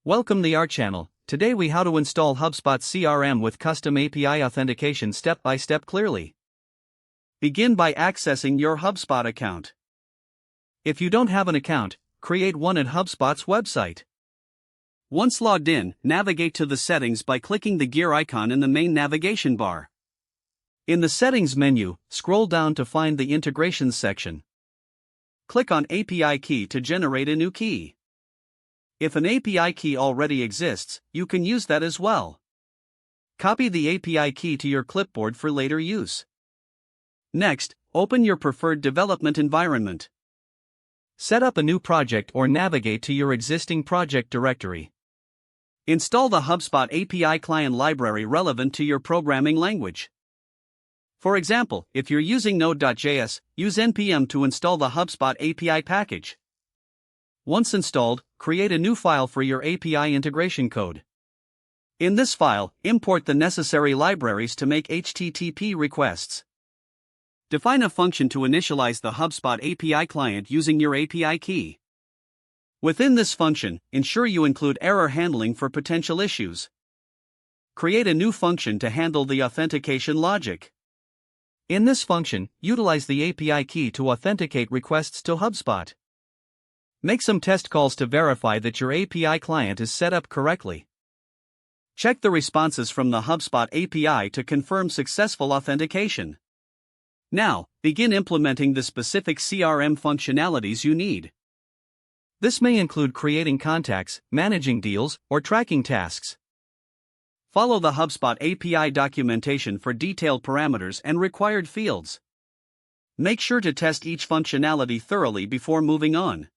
Welcome to our channel. Today we how to install HubSpot CRM with custom API authentication step by step clearly. Begin by accessing your HubSpot account. If you don't have an account, create one at HubSpot's website. Once logged in, navigate to the settings by clicking the gear icon in the main navigation bar. In the settings menu, scroll down to find the integrations section. Click on API key to generate a new key. If an API key already exists, you can use that as well. Copy the API key to your clipboard for later use. Next, open your preferred development environment. Set up a new project or navigate to your existing project directory. Install the HubSpot API client library relevant to your programming language. For example, if you're using Node.js, use npm to install the HubSpot API package. Once installed, create a new file for your API integration code. In this file, import the necessary libraries to make HTTP requests. Define a function to initialize the HubSpot API client using your API key. Within this function, ensure you include error handling for potential issues. Create a new function to handle the authentication logic. In this function, utilize the API key to authenticate requests to HubSpot. Make some test calls to verify that your API client is set up correctly. Check the responses from the HubSpot API to confirm successful authentication. Now, begin implementing the specific CRM functionalities you need. This may include creating contacts, managing deals, or tracking tasks. Follow the HubSpot API documentation for detailed parameters and required fields. Make sure to test each functionality thoroughly before moving on.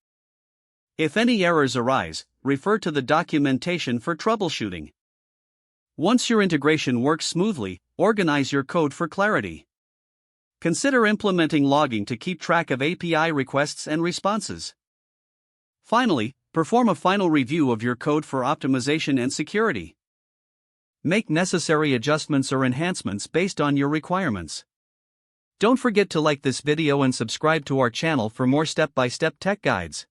If any errors arise, refer to the documentation for troubleshooting. Once your integration works smoothly, organize your code for clarity. Consider implementing logging to keep track of API requests and responses. Finally, perform a final review of your code for optimization and security. Make necessary adjustments or enhancements based on your requirements. Don't forget to like this video and subscribe to our channel for more step-by-step tech guides.